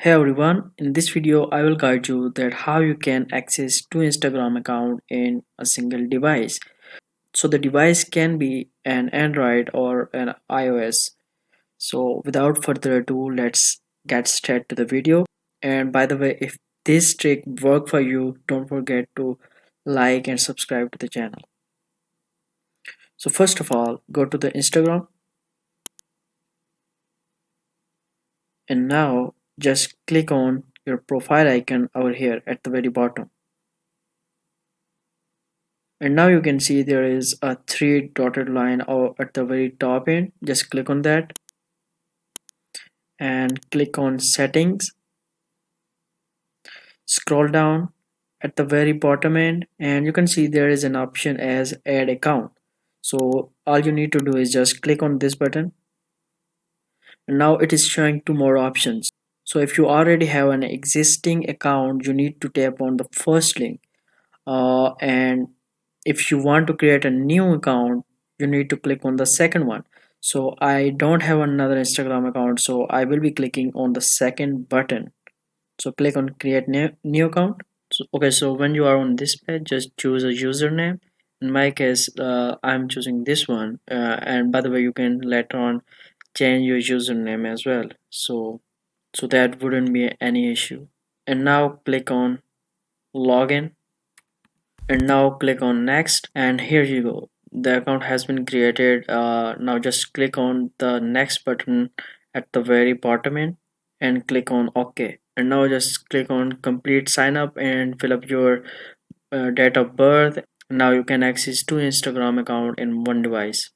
Hey everyone, in this video I will guide you that how you can access two Instagram account in a single device. So the device can be an Android or an iOS. So without further ado, let's get straight to the video. And by the way, if this trick work for you, don't forget to like and subscribe to the channel. So first of all, go to the Instagram and now just click on your profile icon over here at the very bottom. And now you can see there is a three dotted line at the very top end. Just click on that and click on settings. Scroll down at the very bottom end and you can see there is an option as add account. So all you need to do is just click on this button and now it is showing two more options. So if you already have an existing account, you need to tap on the first link, and if you want to create a new account, you need to click on the second one. So I don't have another Instagram account, so I will be clicking on the second button. So click on create new account. So okay, so when you are on this page, just choose a username. In my case, I'm choosing this one, and by the way, you can later on change your username as well, so that wouldn't be any issue. And now click on login and now click on next, and here you go, the account has been created. Now just click on the next button at the very bottom end and click on OK, and now just click on complete sign up and fill up your date of birth. Now you can access two Instagram account in one device.